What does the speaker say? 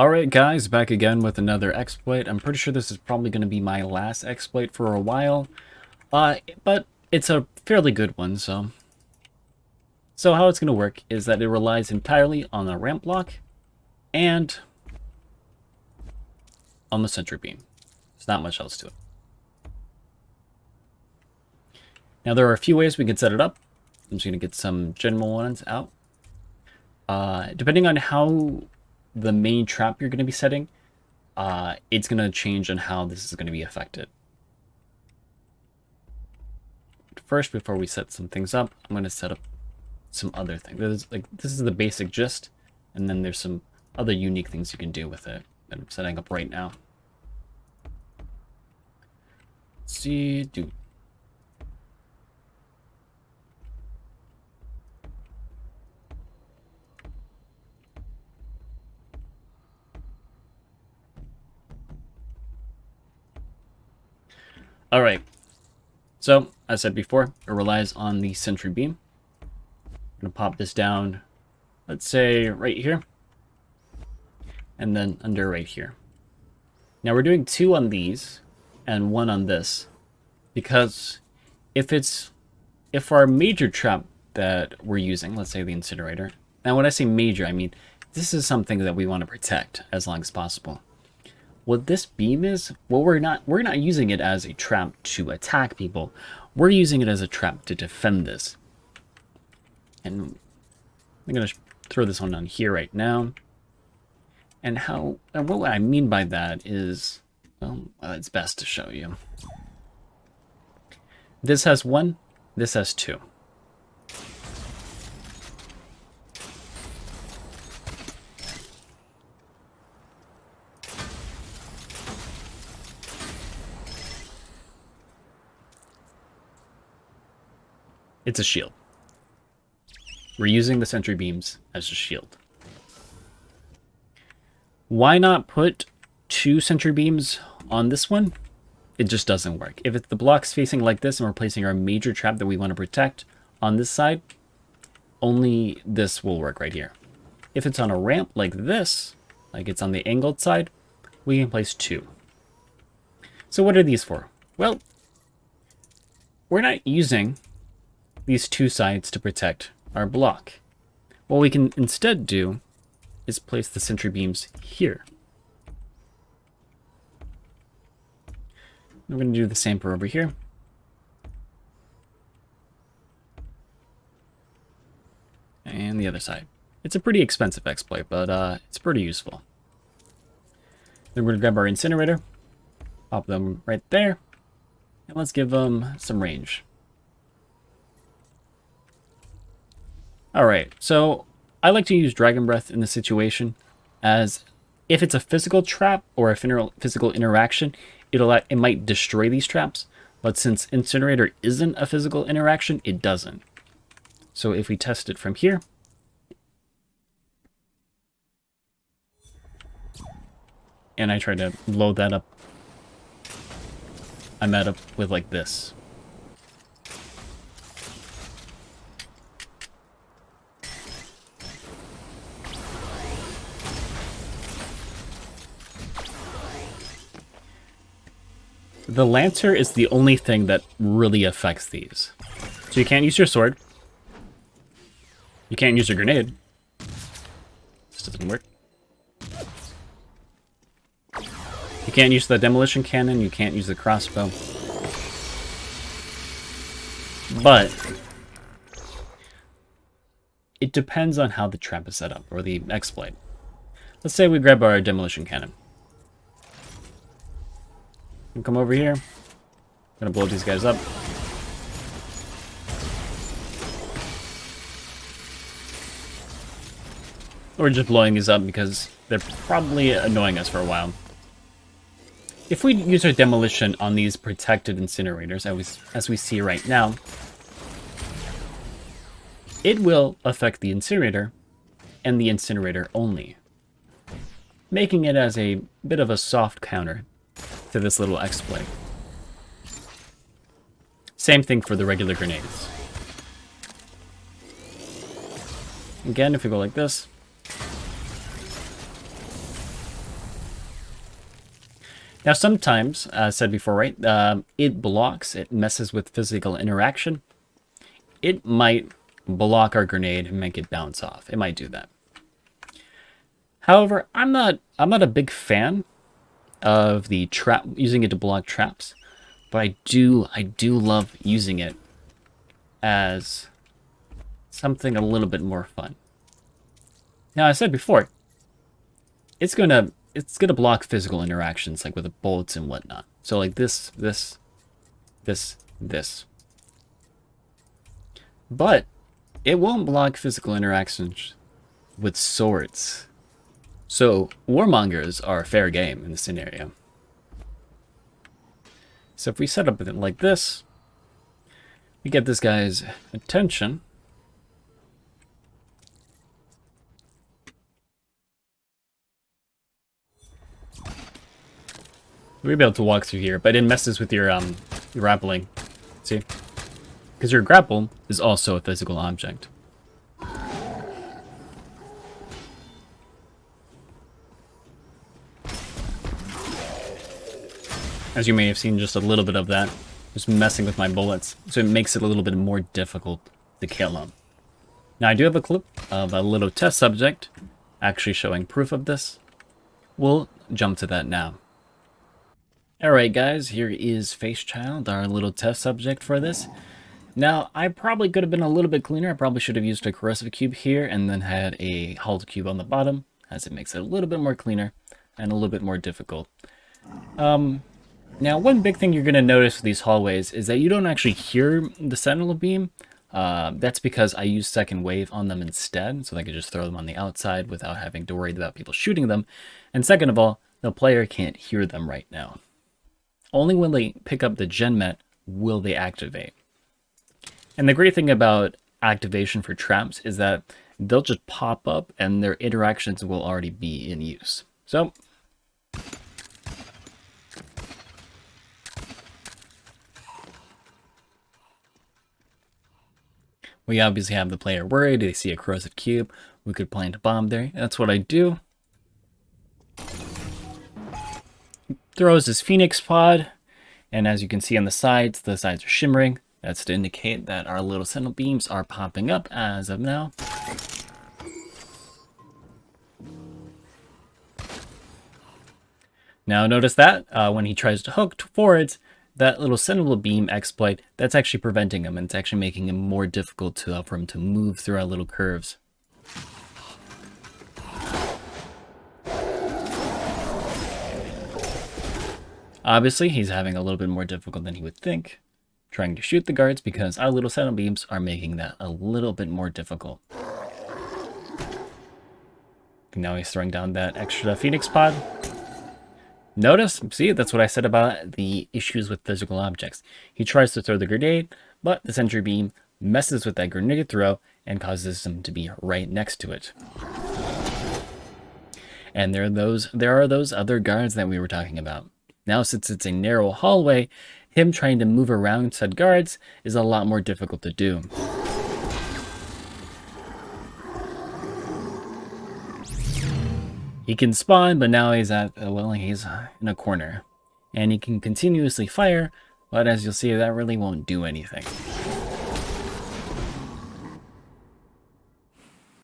Alright guys, back again with another exploit. I'm pretty sure this is probably going to be my last exploit for a while. But it's a fairly good one, so... So how it's going to work is that it relies entirely on the ramp block and on the sentry beam. There's not much else to it. Now there are a few ways we can set it up. I'm just going to get some general ones out. Depending on how the main trap you're going to be setting, it's going to change on how this is going to be affected. First, before we set some things up, I'm going to set up some other things. This is the basic gist, and then there's some other unique things you can do with it that I'm setting up right now. Let's see, All right. So, as I said before, it relies on the sentry beam. I'm going to pop this down, let's say right here, and then under right here. Now we're doing 2 on these and 1 on this, because if our major trap that we're using, let's say the incinerator, and when I say major, I mean this is something that we want to protect as long as possible. What this beam is, well, we're not using it as a trap to attack people. We're using it as a trap to defend this. And I'm going to throw this one on here right now. And what I mean by that is, well, it's best to show you. This has 1, this has 2. It's a shield. We're using the sentry beams as a shield. Why not put 2 sentry beams on this one? It just doesn't work. If the block's facing like this and we're placing our major trap that we want to protect on this side, only this will work right here. If it's on a ramp like this, like it's on the angled side, we can place 2. So what are these for? Well, we're not using these 2 sides to protect our block. What we can instead do is place the sentry beams here. We're going to do the same for over here. And the other side. It's a pretty expensive exploit, but it's pretty useful. Then we're going to grab our incinerator, pop them right there, and let's give them some range. Alright, so I like to use Dragon Breath in this situation, as if it's a physical trap or a physical interaction, it might destroy these traps, but since Incinerator isn't a physical interaction, it doesn't. So if we test it from here, and I try to load that up, I'm met up with like this. The Lancer is the only thing that really affects these. So you can't use your sword. You can't use your grenade. This doesn't work. You can't use the demolition cannon. You can't use the crossbow. But it depends on how the trap is set up, or the exploit. Let's say we grab our demolition cannon. And come over here. I'm gonna blow these guys up. We're just blowing these up because they're probably annoying us for a while. If we use our demolition on these protected incinerators, as we see right now, it will affect the incinerator and the incinerator only, making it as a bit of a soft counter to this little exploit. Same thing for the regular grenades. Again, if we go like this, Now, sometimes, as I said before, right, it blocks, it messes with physical interaction. It might block our grenade and make it bounce off. It might do that. However, I'm not a big fan of the trap, using it to block traps, but I do love using it as something a little bit more fun. Now, I said before, it's gonna block physical interactions, like with the bullets and whatnot. So like this. But it won't block physical interactions with swords. So warmongers are fair game in this scenario. So if we set up it like this, we get this guy's attention. We'll be able to walk through here, but it messes with your grappling. See? Because your grapple is also a physical object. As you may have seen just a little bit of that, just messing with my bullets, so it makes it a little bit more difficult to kill him. Now I do have a clip of a little test subject actually showing proof of this. We'll jump to that now. Alright guys, here is Facechild, our little test subject for this. Now, I probably could have been a little bit cleaner. I probably should have used a corrosive cube here and then had a hulled cube on the bottom, as it makes it a little bit more cleaner and a little bit more difficult. Now, one big thing you're going to notice with these hallways is that you don't actually hear the sentinel beam. That's because I use second wave on them instead, so I can just throw them on the outside without having to worry about people shooting them. And second of all, the player can't hear them right now. Only when they pick up the GenMet will they activate. And the great thing about activation for traps is that they'll just pop up and their interactions will already be in use. So, we obviously have the player worried. They see a corrosive cube. We could plant a bomb there. That's what I do. Throws his Phoenix pod, and as you can see on the sides are shimmering. That's to indicate that our little sentinel beams are popping up as of now. Now notice that when he tries to hook forwards, that little sentinel beam exploit, that's actually preventing him, and it's actually making it more difficult for him to move through our little curves. Obviously, he's having a little bit more difficult than he would think trying to shoot the guards because our little sentinel beams are making that a little bit more difficult. Now he's throwing down that extra Phoenix pod. Notice, see, that's what I said about the issues with physical objects. He tries to throw the grenade, but the sentry beam messes with that grenade throw and causes him to be right next to it. And there are those other guards that we were talking about. Now, since it's a narrow hallway, him trying to move around said guards is a lot more difficult to do. He can spawn, but now he's in a corner. And he can continuously fire, but as you'll see, that really won't do anything.